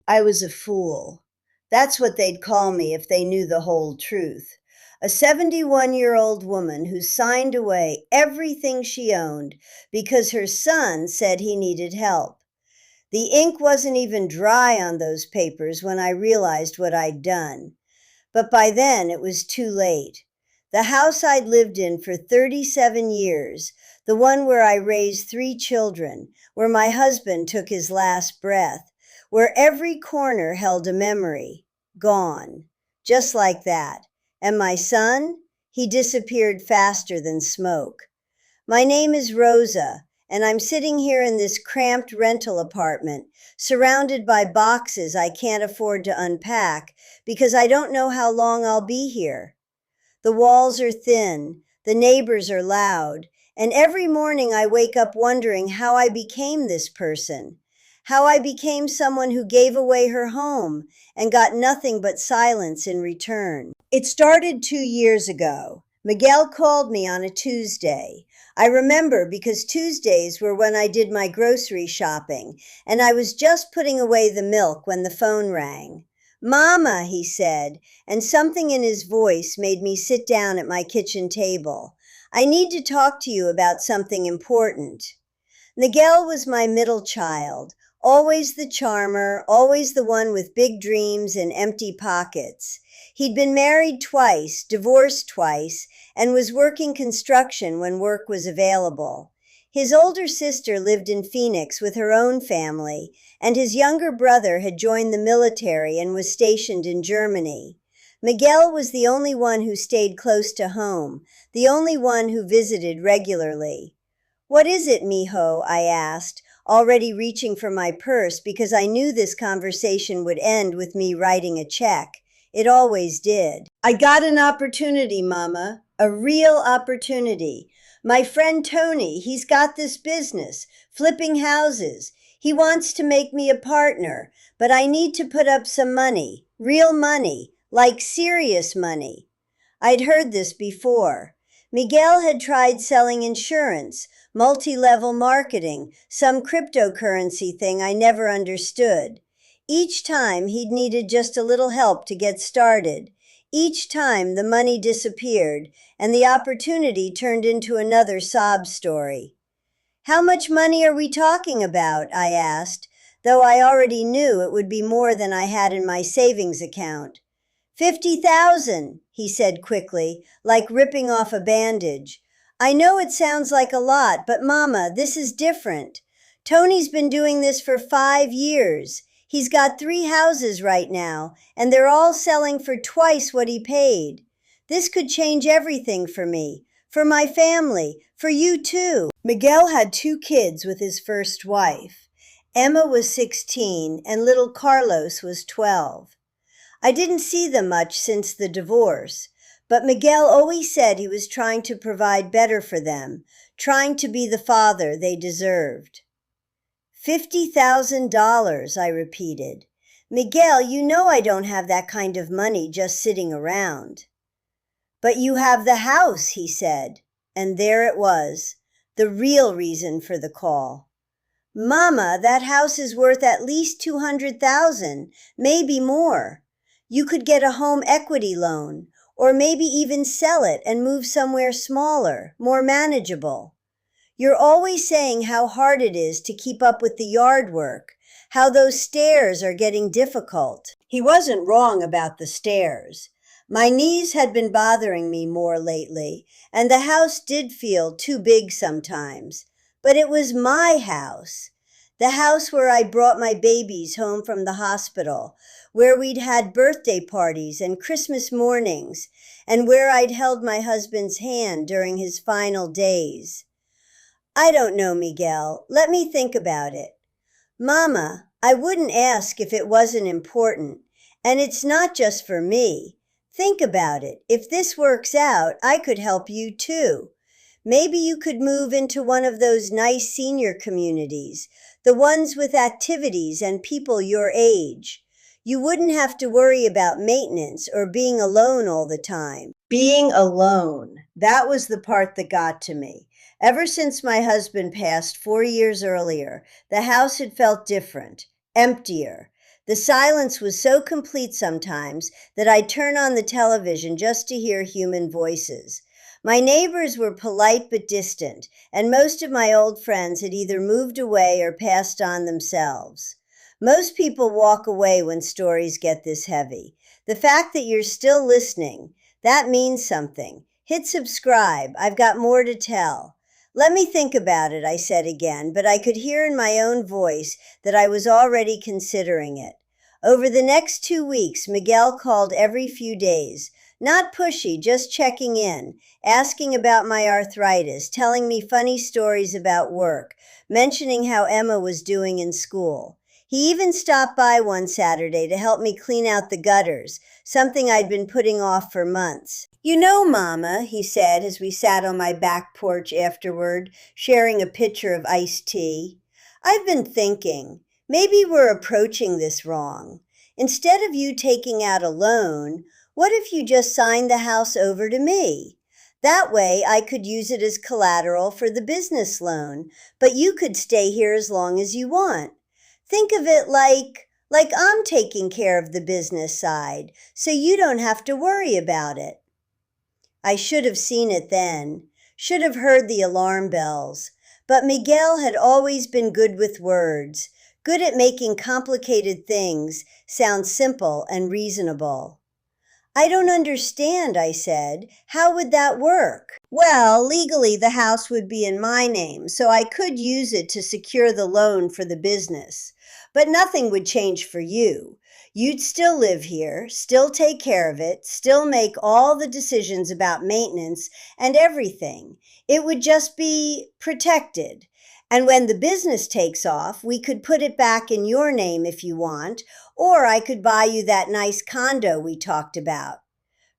I was a fool. That's what they'd call me if they knew the whole truth. A 71-year-old woman who signed away everything she owned because her son said he needed help. The ink wasn't even dry on those papers when I realized what I'd done. But by then it was too late. The house I'd lived in for 37 years, the one where I raised 3 children, where my husband took his last breath, where every corner held a memory, gone, just like that. And my son, he disappeared faster than smoke. My name is Rosa, and I'm sitting here in this cramped rental apartment, surrounded by boxes I can't afford to unpack because I don't know how long I'll be here. The walls are thin, the neighbors are loud, and every morning I wake up wondering how I became this person, how I became someone who gave away her home and got nothing but silence in return. It started 2 years ago. Miguel called me on a Tuesday. I remember because Tuesdays were when I did my grocery shopping, and I was just putting away the milk when the phone rang. "Mama," he said, and something in his voice made me sit down at my kitchen table. "I need to talk to you about something important." Miguel was my middle child, always the charmer, always the one with big dreams and empty pockets. He'd been married twice, divorced twice, and was working construction when work was available. His older sister lived in Phoenix with her own family, and his younger brother had joined the military and was stationed in Germany. Miguel was the only one who stayed close to home, the only one who visited regularly. "What is it, mijo?" I asked, already reaching for my purse because I knew this conversation would end with me writing a check. It always did. "I got an opportunity, Mama, a real opportunity. My friend Tony, he's got this business, flipping houses. He wants to make me a partner, but I need to put up some money, real money, like serious money." I'd heard this before. Miguel had tried selling insurance, multi-level marketing, some cryptocurrency thing I never understood. Each time he'd needed just a little help to get started. Each time the money disappeared and the opportunity turned into another sob story. "How much money are we talking about?" I asked, though I already knew it would be more than I had in my savings account. 50,000, he said quickly, like ripping off a bandage. "I know it sounds like a lot, but Mama, this is different. Tony's been doing this for 5 years. He's got 3 houses right now, and they're all selling for twice what he paid. This could change everything for me, for my family, for you too." Miguel had 2 kids with his first wife. Emma was 16 and little Carlos was 12. I didn't see them much since the divorce, but Miguel always said he was trying to provide better for them, trying to be the father they deserved. $50,000, I repeated. "Miguel, you know I don't have that kind of money just sitting around." "But you have the house," he said, and there it was, the real reason for the call. "Mama, that house is worth at least $200,000, maybe more. You could get a home equity loan, or maybe even sell it and move somewhere smaller, more manageable. You're always saying how hard it is to keep up with the yard work, how those stairs are getting difficult." He wasn't wrong about the stairs. My knees had been bothering me more lately, and the house did feel too big sometimes. But it was my house. The house where I brought my babies home from the hospital, where we'd had birthday parties and Christmas mornings, and where I'd held my husband's hand during his final days. "I don't know, Miguel. Let me think about it." "Mama, I wouldn't ask if it wasn't important, and it's not just for me. Think about it. If this works out, I could help you too. Maybe you could move into one of those nice senior communities, the ones with activities and people your age. You wouldn't have to worry about maintenance or being alone all the time." Being alone, that was the part that got to me. Ever since my husband passed 4 years earlier, the house had felt different, emptier. The silence was so complete sometimes that I'd turn on the television just to hear human voices. My neighbors were polite but distant, and most of my old friends had either moved away or passed on themselves. Most people walk away when stories get this heavy. The fact that you're still listening, that means something. Hit subscribe. I've got more to tell. Let me think about it, I said again, but I could hear in my own voice that I was already considering it. Over the next 2 weeks, Miguel called every few days. Not pushy, just checking in, asking about my arthritis, telling me funny stories about work, mentioning how Emma was doing in school. He even stopped by one Saturday to help me clean out the gutters, something I'd been putting off for months. "You know, Mama," he said as we sat on my back porch afterward, sharing a pitcher of iced tea, "I've been thinking, maybe we're approaching this wrong. Instead of you taking out a loan, what if you just signed the house over to me? That way I could use it as collateral for the business loan, but you could stay here as long as you want. Think of it like I'm taking care of the business side, so you don't have to worry about it." I should have seen it then, should have heard the alarm bells. But Miguel had always been good with words, good at making complicated things sound simple and reasonable. "I don't understand," I said. "How would that work?" "Well, legally the house would be in my name, so I could use it to secure the loan for the business. But nothing would change for you. You'd still live here, still take care of it, still make all the decisions about maintenance and everything. It would just be protected. And when the business takes off, we could put it back in your name if you want, or I could buy you that nice condo we talked about."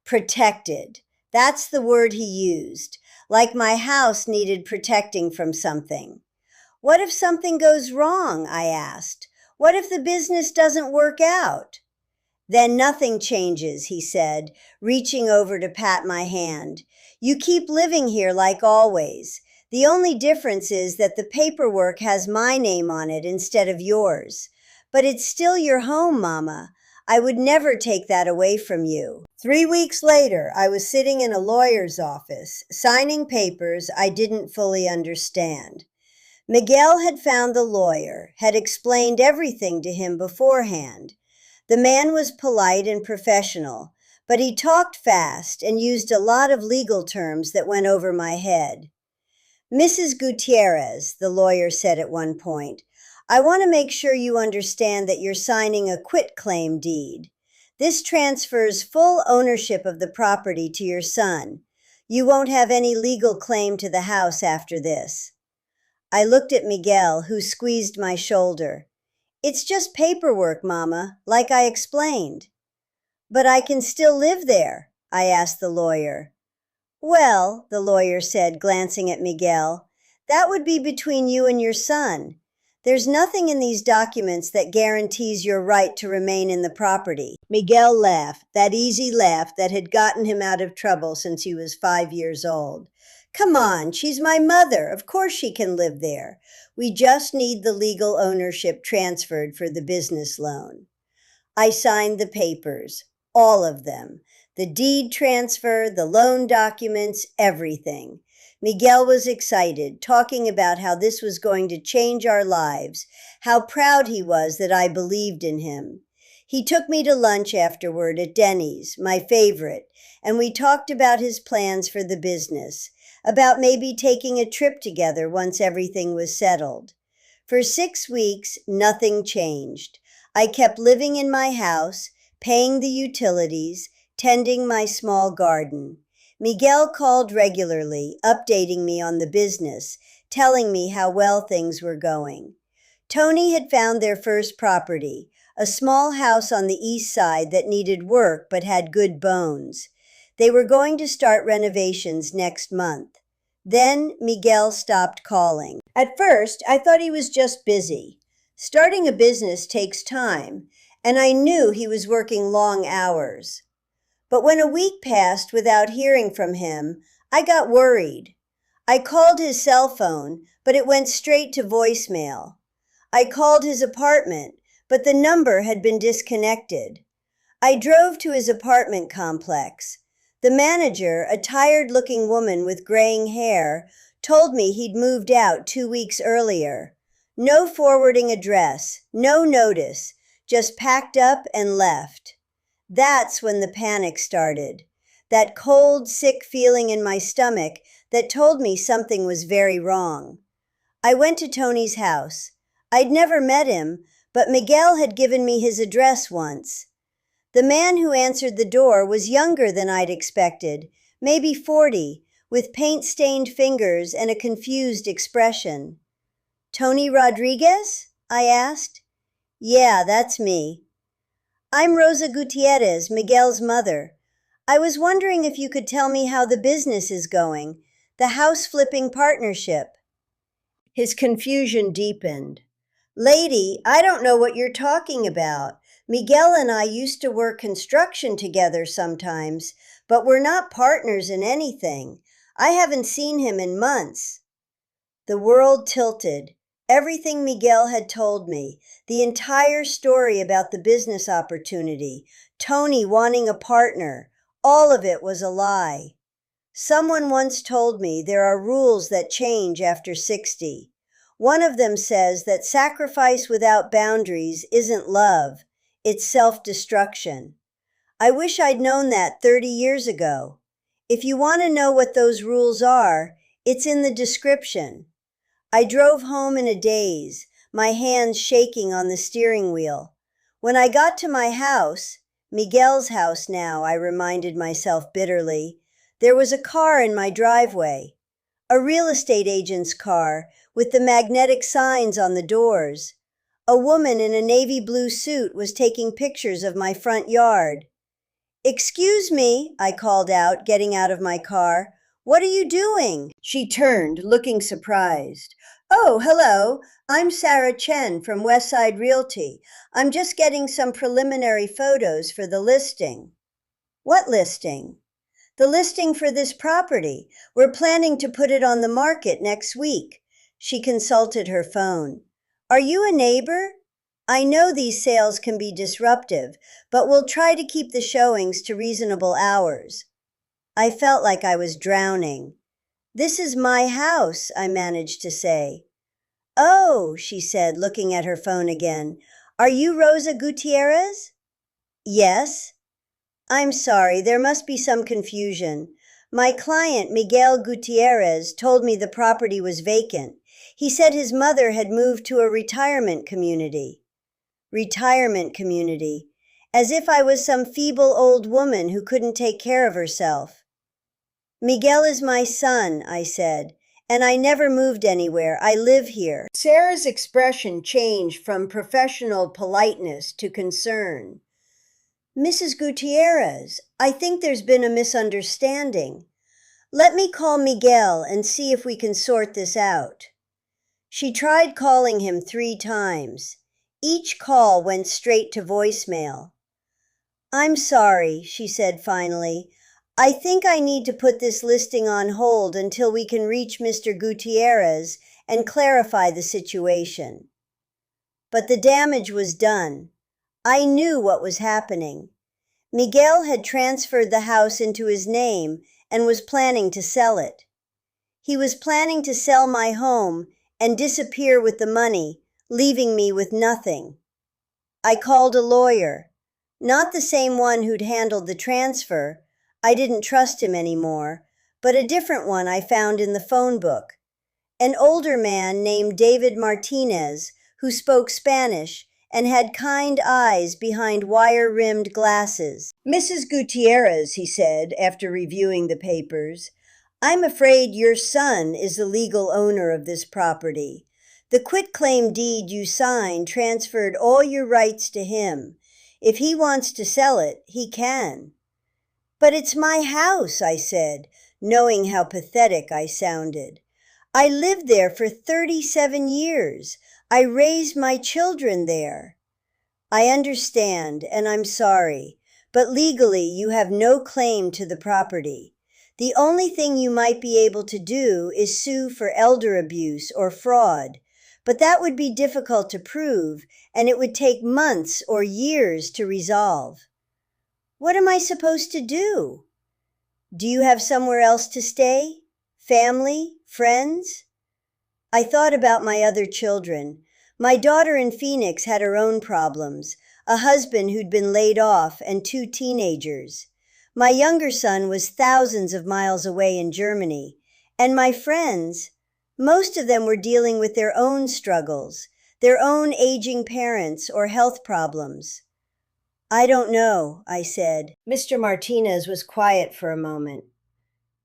Protected. That's the word he used. Like my house needed protecting from something. "What if something goes wrong?" I asked. "What if the business doesn't work out?" "Then nothing changes," he said, reaching over to pat my hand. "You keep living here like always. The only difference is that the paperwork has my name on it instead of yours. But it's still your home, Mama. I would never take that away from you." 3 weeks later, I was sitting in a lawyer's office, signing papers I didn't fully understand. Miguel had found the lawyer, had explained everything to him beforehand. The man was polite and professional, but he talked fast and used a lot of legal terms that went over my head. "Mrs. Gutierrez," the lawyer said at one point, "I want to make sure you understand that you're signing a quitclaim deed. This transfers full ownership of the property to your son. You won't have any legal claim to the house after this." I looked at Miguel, who squeezed my shoulder. "It's just paperwork, Mama, like I explained." "But I can still live there?" I asked the lawyer. "Well," the lawyer said, glancing at Miguel, "that would be between you and your son. There's nothing in these documents that guarantees your right to remain in the property." Miguel laughed, that easy laugh that had gotten him out of trouble since he was 5 years old. "Come on, she's my mother. Of course she can live there. We just need the legal ownership transferred for the business loan." I signed the papers, all of them. The deed transfer, the loan documents, everything. Miguel was excited, talking about how this was going to change our lives, how proud he was that I believed in him. He took me to lunch afterward at Denny's, my favorite, and we talked about his plans for the business, about maybe taking a trip together once everything was settled. For 6 weeks, nothing changed. I kept living in my house, paying the utilities, tending my small garden. Miguel called regularly, updating me on the business, telling me how well things were going. Tony had found their first property, a small house on the east side that needed work but had good bones. They were going to start renovations next month. Then Miguel stopped calling. At first, I thought he was just busy. Starting a business takes time, and I knew he was working long hours. But when a week passed without hearing from him, I got worried. I called his cell phone, but it went straight to voicemail. I called his apartment, but the number had been disconnected. I drove to his apartment complex. The manager, a tired-looking woman with graying hair, told me he'd moved out 2 weeks earlier. No forwarding address, no notice, just packed up and left. That's when the panic started. That cold, sick feeling in my stomach that told me something was very wrong. I went to Tony's house. I'd never met him, but Miguel had given me his address once. The man who answered the door was younger than I'd expected, maybe 40, with paint-stained fingers and a confused expression. "Tony Rodriguez?" I asked. "Yeah, that's me." "I'm Rosa Gutierrez, Miguel's mother. I was wondering if you could tell me how the business is going, the house-flipping partnership." His confusion deepened. "Lady, I don't know what you're talking about. Miguel and I used to work construction together sometimes, but we're not partners in anything. I haven't seen him in months." The world tilted. Everything Miguel had told me, the entire story about the business opportunity, Tony wanting a partner, all of it was a lie. Someone once told me there are rules that change after 60. One of them says that sacrifice without boundaries isn't love, it's self-destruction. I wish I'd known that 30 years ago. If you want to know what those rules are, it's in the description. I drove home in a daze, my hands shaking on the steering wheel. When I got to my house, Miguel's house now, I reminded myself bitterly, there was a car in my driveway. A real estate agent's car with the magnetic signs on the doors. A woman in a navy blue suit was taking pictures of my front yard. "Excuse me," I called out, getting out of my car. "What are you doing?" She turned, looking surprised. "Oh, hello. I'm Sarah Chen from Westside Realty. I'm just getting some preliminary photos for the listing." "What listing?" "The listing for this property. We're planning to put it on the market next week." She consulted her phone. "Are you a neighbor? I know these sales can be disruptive, but we'll try to keep the showings to reasonable hours." I felt like I was drowning. "This is my house," I managed to say. "Oh," she said, looking at her phone again. "Are you Rosa Gutierrez?" "Yes." "I'm sorry, there must be some confusion. My client, Miguel Gutierrez, told me the property was vacant. He said his mother had moved to a retirement community." Retirement community. As if I was some feeble old woman who couldn't take care of herself. "Miguel is my son," I said, "and I never moved anywhere. I live here." Sarah's expression changed from professional politeness to concern. "Mrs. Gutierrez, I think there's been a misunderstanding. Let me call Miguel and see if we can sort this out." She tried calling him 3 times. Each call went straight to voicemail. "I'm sorry," she said finally. "I think I need to put this listing on hold until we can reach Mr. Gutierrez and clarify the situation." But the damage was done. I knew what was happening. Miguel had transferred the house into his name and was planning to sell it. He was planning to sell my home and disappear with the money, leaving me with nothing. I called a lawyer. Not the same one who'd handled the transfer. I didn't trust him anymore, but a different one I found in the phone book. An older man named David Martinez, who spoke Spanish and had kind eyes behind wire-rimmed glasses. "Mrs. Gutierrez," he said after reviewing the papers, "I'm afraid your son is the legal owner of this property. The quitclaim deed you signed transferred all your rights to him. If he wants to sell it, he can." "But it's my house," I said, knowing how pathetic I sounded. "I lived there for 37 years. I raised my children there." "I understand, and I'm sorry, but legally you have no claim to the property. The only thing you might be able to do is sue for elder abuse or fraud, but that would be difficult to prove, and it would take months or years to resolve. What am I supposed to do? Do you have somewhere else to stay? Family? Friends? I thought about my other children. My daughter in Phoenix had her own problems, a husband who'd been laid off, and 2 teenagers. My younger son was thousands of miles away in Germany. And my friends, most of them were dealing with their own struggles, their own aging parents or health problems. I don't know, I said. Mr. Martinez was quiet for a moment.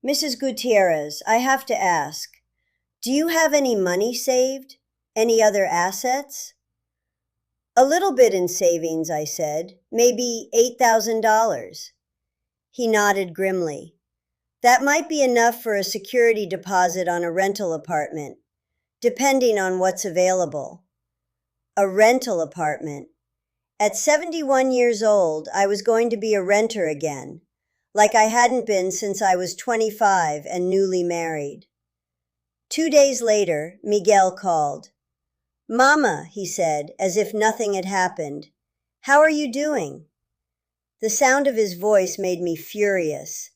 Mrs. Gutierrez, I have to ask, do you have any money saved? Any other assets? A little bit in savings, I said. Maybe $8,000. He nodded grimly. That might be enough for a security deposit on a rental apartment, depending on what's available. A rental apartment. At 71 years old, I was going to be a renter again, like I hadn't been since I was 25 and newly married. 2 days later, Miguel called. Mama, he said, as if nothing had happened. How are you doing? The sound of his voice made me furious.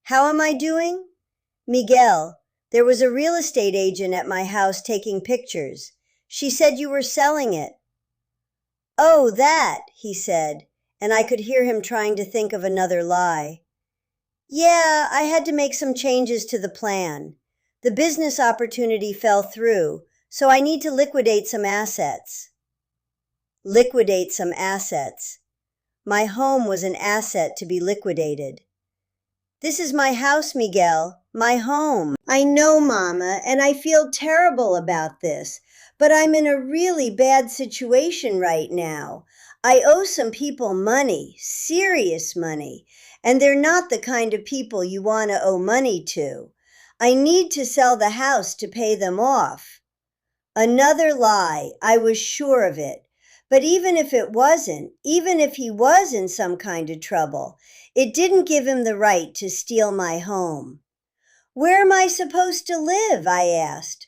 How am I doing? Miguel, there was a real estate agent at my house taking pictures. She said you were selling it. Oh, that, he said, and I could hear him trying to think of another lie. Yeah, I had to make some changes to the plan. The business opportunity fell through, so I need to liquidate some assets. Liquidate some assets. My home was an asset to be liquidated. This is my house, Miguel, my home. I know, Mama, and I feel terrible about this, but I'm in a really bad situation right now. I owe some people money, serious money, and they're not the kind of people you want to owe money to. I need to sell the house to pay them off. Another lie, I was sure of it. But even if it wasn't, even if he was in some kind of trouble, it didn't give him the right to steal my home. Where am I supposed to live? I asked.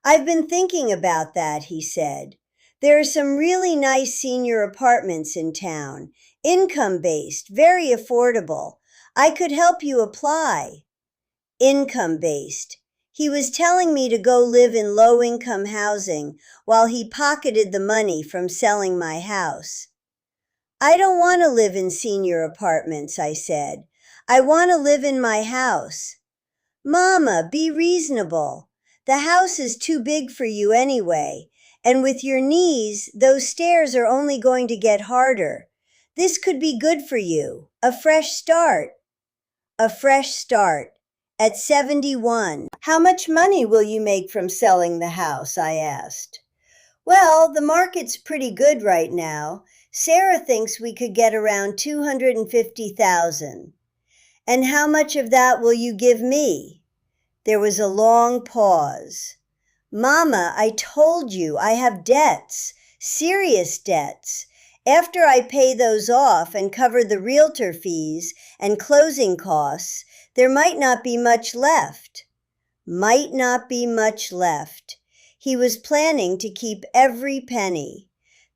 I've been thinking about that, he said. There are some really nice senior apartments in town, income-based, very affordable. I could help you apply. Income-based. He was telling me to go live in low-income housing while he pocketed the money from selling my house. I don't want to live in senior apartments, I said. I want to live in my house. Mama, be reasonable. The house is too big for you anyway, and with your knees, those stairs are only going to get harder. This could be good for you. A fresh start. A fresh start. At 71. How much money will you make from selling the house? I asked. Well, the market's pretty good right now. Sarah thinks we could get around $250,000. And how much of that will you give me? There was a long pause. Mama, I told you I have debts, serious debts. After I pay those off and cover the realtor fees and closing costs, there might not be much left. Might not be much left. He was planning to keep every penny.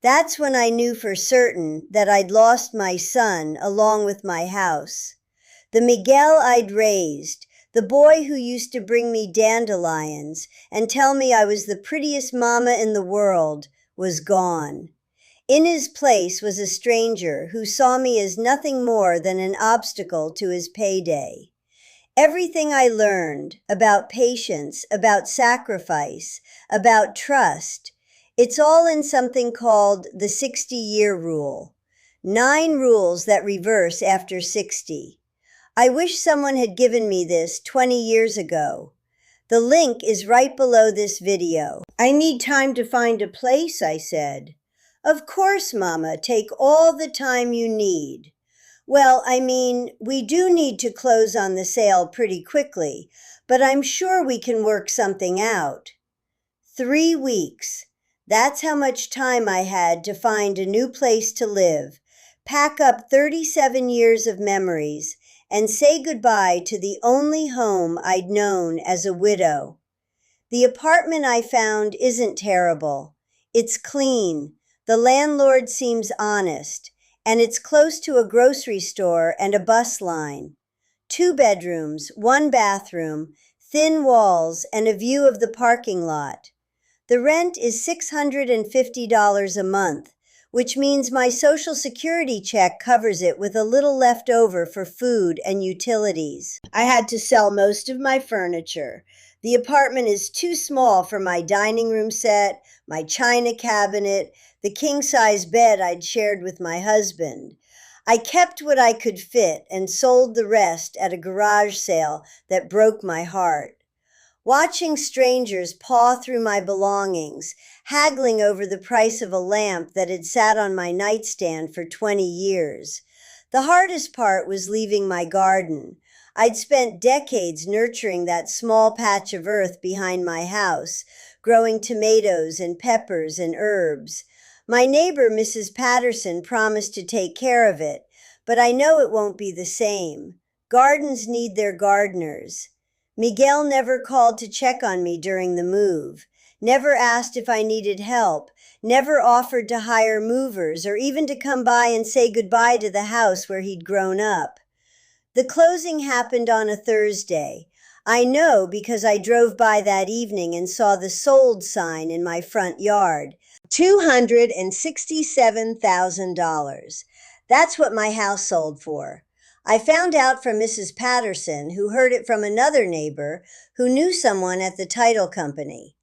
That's when I knew for certain that I'd lost my son along with my house. The Miguel I'd raised, the boy who used to bring me dandelions and tell me I was the prettiest mama in the world, was gone. In his place was a stranger who saw me as nothing more than an obstacle to his payday. Everything I learned about patience, about sacrifice, about trust, it's all in something called the 60-year rule. 9 rules that reverse after 60. I wish someone had given me this 20 years ago. The link is right below this video. I need time to find a place, I said. Of course, Mama, take all the time you need. Well, I mean, we do need to close on the sale pretty quickly, but I'm sure we can work something out. 3 weeks. That's how much time I had to find a new place to live, pack up 37 years of memories, and say goodbye to the only home I'd known as a widow. The apartment I found isn't terrible. It's clean. The landlord seems honest, and it's close to a grocery store and a bus line. 2 bedrooms, 1 bathroom, thin walls, and a view of the parking lot. The rent is $650 a month, which means my Social Security check covers it with a little left over for food and utilities. I had to sell most of my furniture. The apartment is too small for my dining room set, my china cabinet, the king-size bed I'd shared with my husband. I kept what I could fit and sold the rest at a garage sale that broke my heart. Watching strangers paw through my belongings, haggling over the price of a lamp that had sat on my nightstand for 20 years. The hardest part was leaving my garden. I'd spent decades nurturing that small patch of earth behind my house, growing tomatoes and peppers and herbs. My neighbor, Mrs. Patterson, promised to take care of it, but I know it won't be the same. Gardens need their gardeners. Miguel never called to check on me during the move, never asked if I needed help, never offered to hire movers or even to come by and say goodbye to the house where he'd grown up. The closing happened on a Thursday. I know because I drove by that evening and saw the sold sign in my front yard. $267,000. That's what my house sold for. I found out from Mrs. Patterson, who heard it from another neighbor who knew someone at the title company.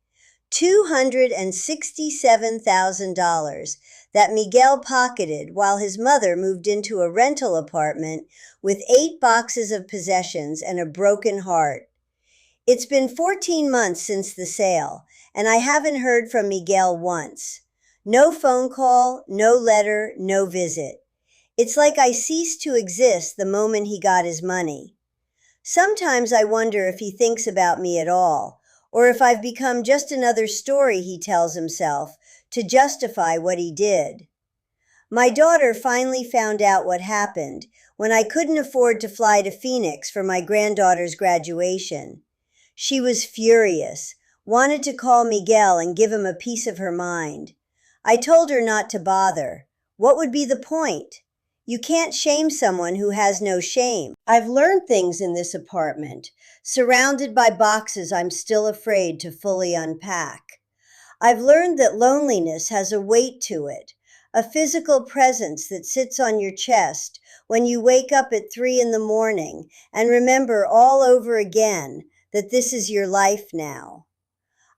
$267,000 that Miguel pocketed while his mother moved into a rental apartment with 8 boxes of possessions and a broken heart. It's been 14 months since the sale, and I haven't heard from Miguel once. No phone call, no letter, no visit. It's like I ceased to exist the moment he got his money. Sometimes I wonder if he thinks about me at all, or if I've become just another story he tells himself to justify what he did. My daughter finally found out what happened when I couldn't afford to fly to Phoenix for my granddaughter's graduation. She was furious, wanted to call Miguel and give him a piece of her mind. I told her not to bother. What would be the point? You can't shame someone who has no shame. I've learned things in this apartment, surrounded by boxes I'm still afraid to fully unpack. I've learned that loneliness has a weight to it, a physical presence that sits on your chest when you wake up at 3 a.m. and remember all over again that this is your life now.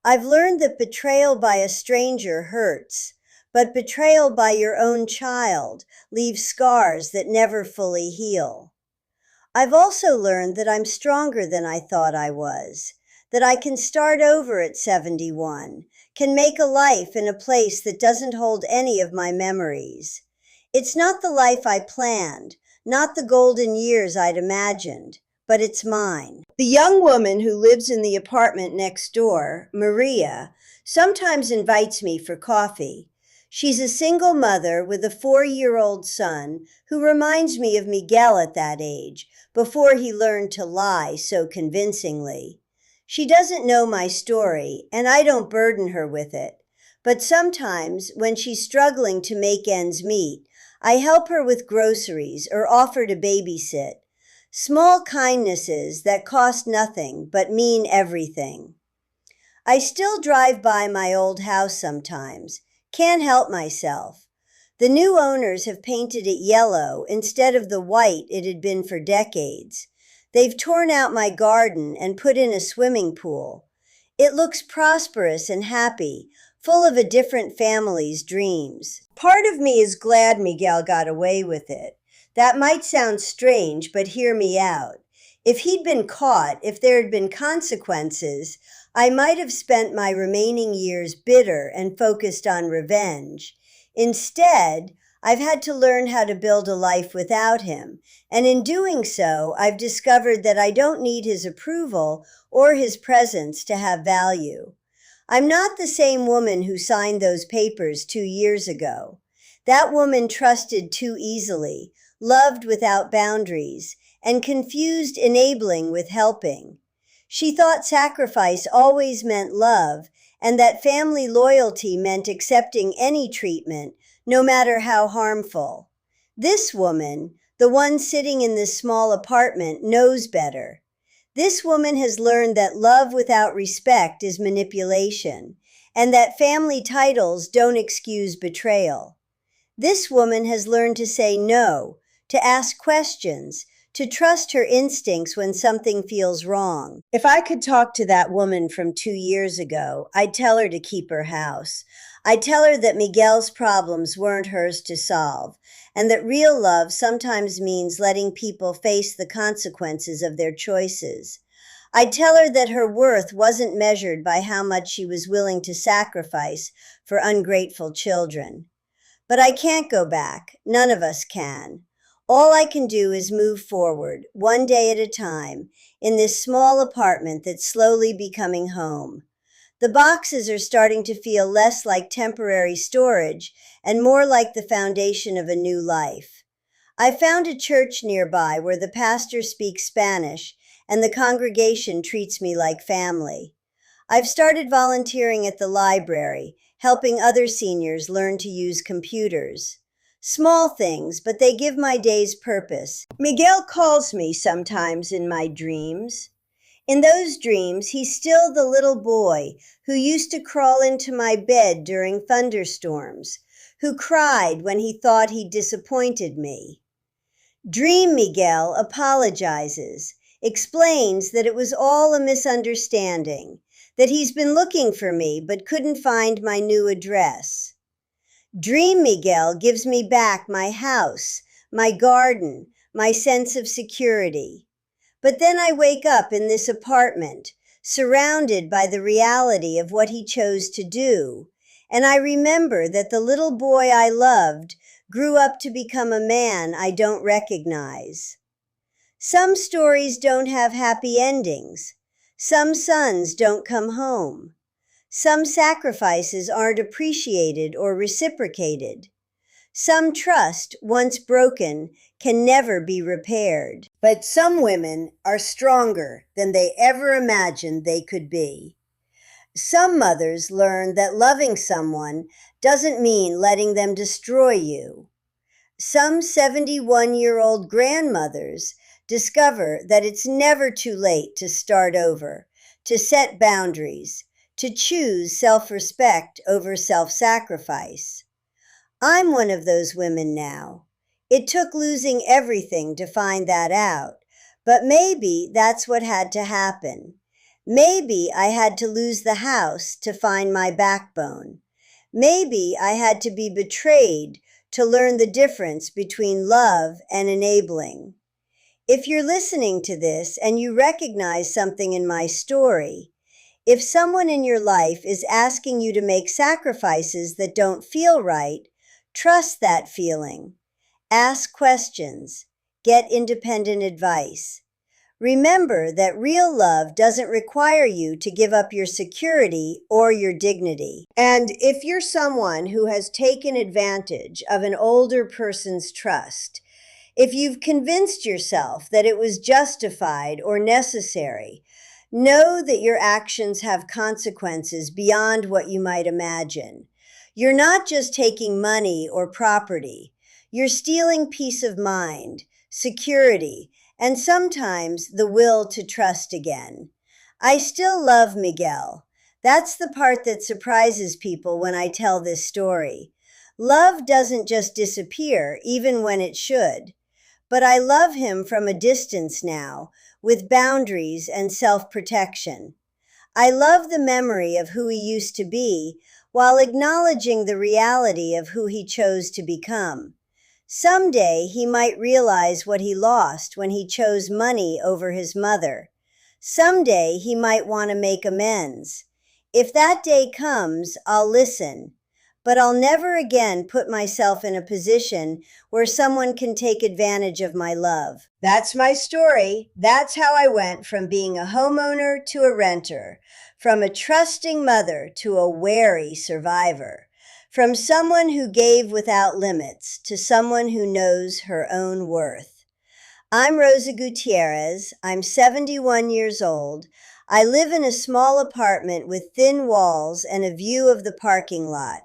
I've learned that betrayal by a stranger hurts, but betrayal by your own child leaves scars that never fully heal. I've also learned that I'm stronger than I thought I was, that I can start over at 71, can make a life in a place that doesn't hold any of my memories. It's not the life I planned, not the golden years I'd imagined, but it's mine. The young woman who lives in the apartment next door, Maria, sometimes invites me for coffee. She's a single mother with a 4-year-old son who reminds me of Miguel at that age, before he learned to lie so convincingly. She doesn't know my story, and I don't burden her with it. But sometimes, when she's struggling to make ends meet, I help her with groceries or offer to babysit. Small kindnesses that cost nothing but mean everything. I still drive by my old house sometimes. Can't help myself. The new owners have painted it yellow instead of the white it had been for decades. They've torn out my garden and put in a swimming pool. It looks prosperous and happy, full of a different family's dreams. Part of me is glad Miguel got away with it. That might sound strange, but hear me out. If he'd been caught, if there had been consequences, I might have spent my remaining years bitter and focused on revenge. Instead, I've had to learn how to build a life without him, and in doing so, I've discovered that I don't need his approval or his presence to have value. I'm not the same woman who signed those papers 2 years ago. That woman trusted too easily, loved without boundaries, and confused enabling with helping. She thought sacrifice always meant love, and that family loyalty meant accepting any treatment, no matter how harmful. This woman, the one sitting in this small apartment, knows better. This woman has learned that love without respect is manipulation, and that family titles don't excuse betrayal. This woman has learned to say no, to ask questions, to trust her instincts when something feels wrong. If I could talk to that woman from 2 years ago, I'd tell her to keep her house. I'd tell her that Miguel's problems weren't hers to solve, and that real love sometimes means letting people face the consequences of their choices. I'd tell her that her worth wasn't measured by how much she was willing to sacrifice for ungrateful children. But I can't go back. None of us can. All I can do is move forward, one day at a time, in this small apartment that's slowly becoming home. The boxes are starting to feel less like temporary storage and more like the foundation of a new life. I found a church nearby where the pastor speaks Spanish and the congregation treats me like family. I've started volunteering at the library, helping other seniors learn to use computers. Small things, but they give my days purpose. Miguel calls me sometimes in my dreams. In those dreams, he's still the little boy who used to crawl into my bed during thunderstorms, who cried when he thought he'd disappointed me. Dream Miguel apologizes, explains that it was all a misunderstanding, that he's been looking for me but couldn't find my new address. Dream Miguel gives me back my house, my garden, my sense of security. But then I wake up in this apartment, surrounded by the reality of what he chose to do, and I remember that the little boy I loved grew up to become a man I don't recognize. Some stories don't have happy endings. Some sons don't come home. Some sacrifices aren't appreciated or reciprocated. Some trust, once broken, can never be repaired. But some women are stronger than they ever imagined they could be. Some mothers learn that loving someone doesn't mean letting them destroy you. Some 71-year-old grandmothers discover that it's never too late to start over, to set boundaries, to choose self-respect over self-sacrifice. I'm one of those women now. It took losing everything to find that out, but maybe that's what had to happen. Maybe I had to lose the house to find my backbone. Maybe I had to be betrayed to learn the difference between love and enabling. If you're listening to this and you recognize something in my story, if someone in your life is asking you to make sacrifices that don't feel right, trust that feeling. Ask questions. Get independent advice. Remember that real love doesn't require you to give up your security or your dignity. And if you're someone who has taken advantage of an older person's trust, if you've convinced yourself that it was justified or necessary, know that your actions have consequences beyond what you might imagine. You're not just taking money or property. You're stealing peace of mind, security, and sometimes the will to trust again. I still love Miguel. That's the part that surprises people when I tell this story. Love doesn't just disappear, even when it should. But I love him from a distance now, with boundaries and self-protection. I love the memory of who he used to be, while acknowledging the reality of who he chose to become. Someday he might realize what he lost when he chose money over his mother. Someday he might want to make amends. If that day comes, I'll listen. But I'll never again put myself in a position where someone can take advantage of my love. That's my story. That's how I went from being a homeowner to a renter, from a trusting mother to a wary survivor, from someone who gave without limits to someone who knows her own worth. I'm Rosa Gutierrez. I'm 71 years old. I live in a small apartment with thin walls and a view of the parking lot.